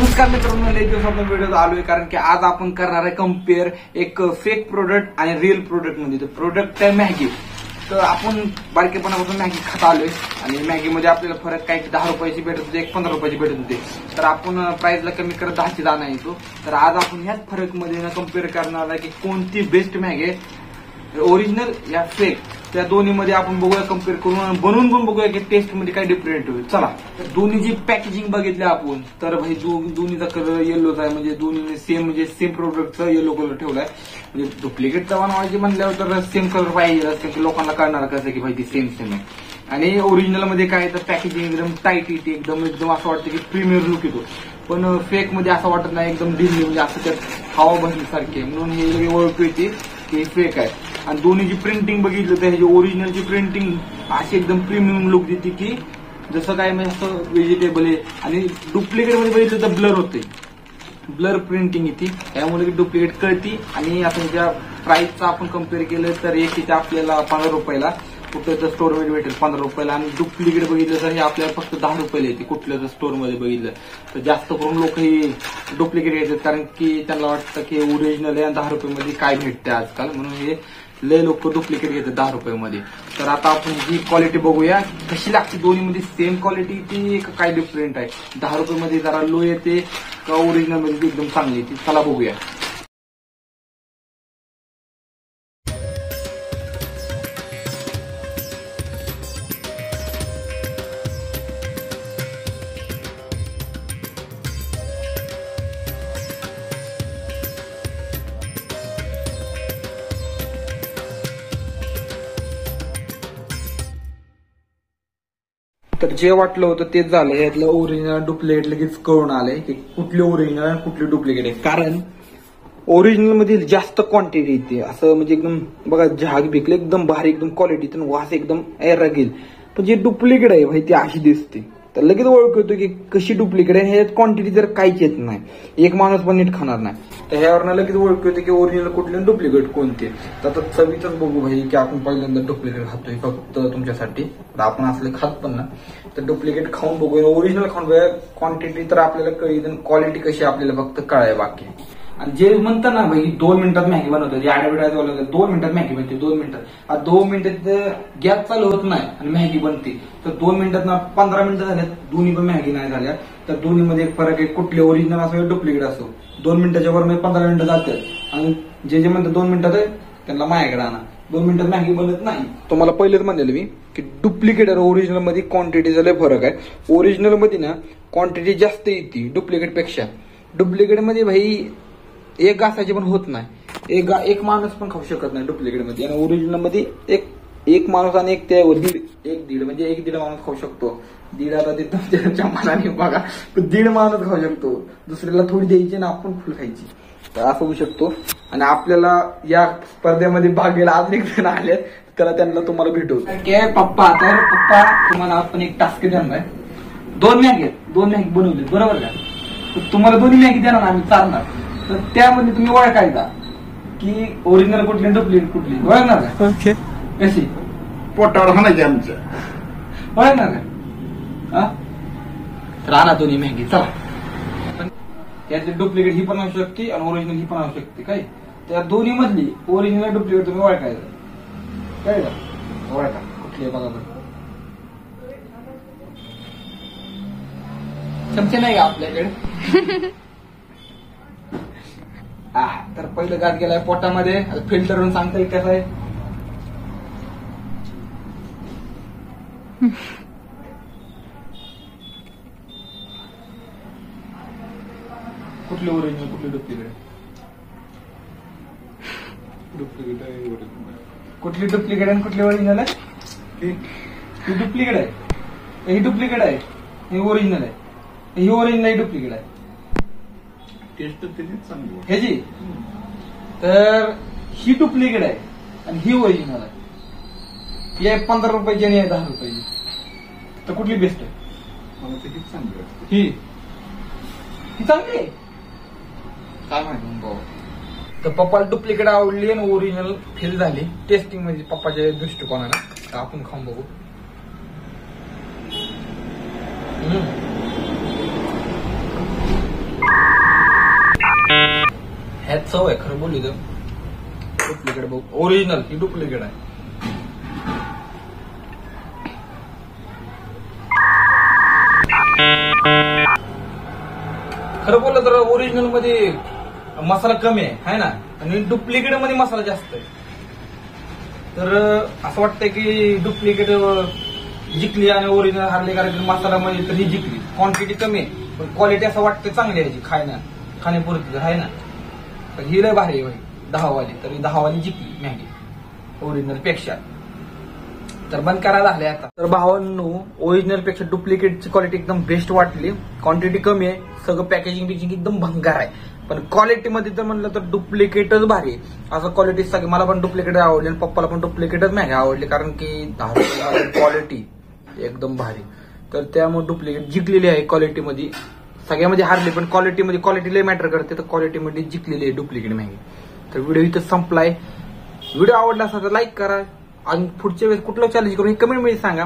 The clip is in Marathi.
नमस्कार मित्रांनो, लई दिवसातून व्हिडिओ आलोय कारण की आज आपण करणार आहे कम्पेअर एक फेक प्रोडक्ट आणि रिअल प्रोडक्ट मध्ये. प्रोडक्ट आहे मॅगी. तर आपण बारकेपणापासून मॅगी खात आलोय आणि मॅगी मध्ये आपल्याला फरक काय 10 रुपयाची भेटत होते, एक 15 रुपयाची भेटत होते. तर आपण प्राइसला कमी करत 10ची दाना येतो. तर आज आपण ह्याच फरक मध्ये कम्पेअर करणार आहे की कोणती बेस्ट मॅगी आहे, ओरिजिनल या फेक. त्या दोन्ही मध्ये आपण बघूया, कम्पेअर करून बनवून पण बघूया की टेस्ट मध्ये काय डिफरंट होईल. चला, दोन्हीची पॅकेजिंग बघितली आपण तर भाई दोन्हीचा कलर येलोच आहे. म्हणजे दोन्ही सेम प्रोडक्टचा येलो कलर ठेवलाय. म्हणजे डुप्लिकेटचा बनवायची म्हणल्यावर तर सेम कलर पाहिजे, की लोकांना कळणार कसं की भाई ती सेम आहे. आणि ओरिजिनल मध्ये काय तर पॅकेजिंग एकदम टाईट येते, एकदम असं वाटतं की प्रीमियर लुक येतो. पण फेक मध्ये असं वाटत नाही, एकदम ढिल्ली म्हणजे असं त्यात हवा बसल्यासारखी आहे. म्हणून हे ओळखू येते की फेक आहे. आणि दोन्हीची प्रिंटिंग बघितलं तर ह्याची ओरिजिनलची प्रिंटिंग अशी एकदम प्रीमियम लुक देते की जसं काय म्हणजे असं व्हेजिटेबल आहे. आणि डुप्लिकेट मध्ये बघितलं तर ब्लर होते, ब्लर प्रिंटिंग येते, त्यामुळे डुप्लिकेट कळती. आणि आता ह्याच्या प्राइसचा आपण कम्पेअर केलं तर एक इथे आपल्याला 15 रुपयाला, कुठलं तर स्टोर मध्ये भेटेल 15 रुपयाला. आणि डुप्लिकेट बघितलं तर हे आपल्याला फक्त 10 रुपयाला येते कुठल्या तर स्टोर मध्ये बघितलं तर. जास्त करून लोक हे डुप्लिकेट घेतात कारण की त्यांना वाटतं की ओरिजिनल आहे आणि 10 रुपयामध्ये काय भेटते आजकाल, म्हणून हे लय लोक डुप्लिकेट घेतात 10 रुपयामध्ये. तर आता आपण ही क्वालिटी बघूया कशी लागते. दोन्हीमध्ये सेम क्वालिटी ती काय डिफरंट आहे, 10 रुपयामध्ये जरा लो येते का ओरिजिनल मध्ये एकदम चांगली येते. चला बघूया. तर जे वाटलं होतं तेच झालं. यातलं ओरिजिनल डुप्लिकेट लगेच कळून आलंय की कुठली ओरिजिनल आणि कुठली डुप्लिकेट आहे. कारण ओरिजिनल मध्ये जास्त क्वांटिटी येते, असं म्हणजे एकदम बघा झाग बिकले एकदम भारी, एकदम क्वालिटी, वास एकदम रागेल. पण जे डुप्लिकेट आहे भाई ती अशी दिसते. तर लगेच ओळख होतो की कशी डुप्लिकेट आहे. ह्यात क्वांटिटी जर काहीच येत नाही, एक माणूस पण नीट खाणार नाही. तर ह्यावर लगेच ओळख होते की ओरिजिनल कुठले डुप्लिकेट कोणते. तर आता चवीतच बघू भाई की आपण पहिल्यांदा डुप्लिकेट खातोय फक्त तुमच्यासाठी. तर आपण असले खात पण ना, तर डुप्लिकेट खाऊन बघूया, ओरिजिनल खाऊन बघूया. क्वांटिटी तर आपल्याला कळेल, क्वालिटी कशी आपल्याला फक्त कळाय बाकी. आणि जे म्हणतात ना भाई 2 मिनिटात मॅगी बनवतात, आड्याबिड्यात 2 मिनिटात मॅगी बनते, 2 मिनिटात. 2 मिनिटात गॅस चालू होत नाही आणि मॅगी बनते. तर 2 मिनिटात ना 15 मिनिटं झाल्यात, दोन्ही पण मॅगी नाही झाल्या. तर दोन्हीमध्ये एक फरक आहे, कुठले ओरिजिनल असो डुप्लिकेट असो. 2 मिनिटाच्या वर 15 मिनिटं जातात. आणि जे म्हणतात 2 मिनिटात आहे त्यांना माझ्याकडे आणा, 2 मिनिटात मॅगी बनत नाही. तुम्हाला पहिलेच म्हणलेलं मी की डुप्लिकेट आणि ओरिजिनल मध्ये क्वांटिटीचा लय फरक आहे. ओरिजिनल मध्ये ना क्वांटिटी जास्त येते डुप्लिकेट पेक्षा. डुप्लिकेट मध्ये भाई एक घासाची पण होत नाही, एक माणूस पण खाऊ शकत नाही डुप्लिकेट मध्ये. आणि ओरिजिनल मध्ये एक माणूस आणि एक त्यावर दीड म्हणजे एक दीड माणूस खाऊ शकतो. दीड आता ते तुमच्या मनाने बघा, दीड माणूस खाऊ शकतो. दुसऱ्याला थोडी द्यायची ना आपण फुल खायची, तर असं होऊ शकतो. आणि आपल्याला या स्पर्धेमध्ये भाग घ्यायला आज एक जण आले, त्याला त्यांना तुम्हाला भेटू काय पप्पा. तर पप्पा तुम्हाला आपण एक टास्क देणार आहे. 2 मॅगी बनवली बरोबर का. तर तुम्हाला दोन्ही मॅगी देणार आम्ही चालणार. तर त्यामध्ये तुम्ही ओळखायचा की ओरिजिनल कुठली डुप्लिकेट कुठली, ओळखणार का. ओके, कशी पोटावर हाणायचे आमच्या, ओळखणार का. तर आणा दोन्ही मॅगी चला. त्यातली डुप्लिकेट ही पण असू शकते आणि ओरिजिनल ही पण असू शकते. काय त्या दोन्ही मधली ओरिजिनल डुप्लिकेट तुम्ही ओळखायचं. काय ओळखा कुठली बघा बरं. चमचे नाही का आपल्याकडे. तर पहिलं गात गेलाय पोटामध्ये, फिल्टर करून सांगता येईल कसं आहे. कुठली ओरिजिनल कुठली डुप्लिकेट. डुप्लिकेट आहे. कुठली डुप्लिकेट आणि कुठली ओरिजिनल आहे. ही डुप्लिकेट आहे, ही डुप्लिकेट आहे, ही ओरिजिनल आहे, ही ओरिजिनल ही डुप्लिकेट आहे. टेस्ट त्याची चांगली ह्याची तर ही डुप्लिकेट आहे आणि ही ओरिजिनल आहे. ही आहे 15 रुपयाची आणि 10 रुपयाची. तर कुठली बेस्ट आहे. मला त्याची चांगली वाटते. ही चांगली आहे काय माहिती भाऊ. तर पप्पाला डुप्लिकेट आवडली आणि ओरिजिनल फेल झाली टेस्टिंग म्हणजे पप्पाच्या दृष्टिकोनाला. तर आपण खाऊन बघू. ह्यात चव आहे खरं बोलली तर. डुप्लिकेट बघ, ओरिजिनल ही डुप्लिकेट आहे. खरं बोललं तर ओरिजिनल मध्ये मसाला कमी आहे ना, आणि डुप्लिकेट मध्ये मसाला जास्त आहे. तर असं वाटतंय की डुप्लिकेट जिंकली आणि ओरिजिनल हारले, कारण मसाला मध्ये तर ही जिंकली. क्वांटिटी कमी आहे पण क्वालिटी असं वाटतं चांगली आहे खाण्यापुरती आहे ना. तर ही लय भारी आहे 10 वाली, तरी 10 वाली जिंकली मॅगी ओरिजिनल पेक्षा. तर बंद करायला झाले आता. तर भावांनो, ओरिजिनल पेक्षा डुप्लिकेटची क्वालिटी एकदम बेस्ट वाटली. क्वांटिटी कमी आहे, सगळं पॅकेजिंग एकदम भंगार आहे, पण क्वालिटीमध्ये तर म्हणलं तर डुप्लिकेटच भारी आहे. असं क्वालिटी सगळी मला पण डुप्लिकेट आवडली आणि पप्पाला पण डुप्लिकेटच मॅगी आवडली, कारण की 10 रुपये क्वालिटी एकदम भारी. तर त्यामुळे डुप्लिकेट जिंकलेली आहे क्वालिटीमध्ये. सगळ्यामध्ये हारली पण क्वालिटीमध्ये, क्वालिटी लय मॅटर करते, तर क्वालिटीमध्ये जिंकलेली आहे डुप्लिकेट मॅगी. तर व्हिडिओ इथं संपलाय. व्हिडिओ आवडला असेल तर लाईक करा आणि पुढच्या वेळेस कुठलं चॅलेंज करू हे कमेंटमध्ये सांगा.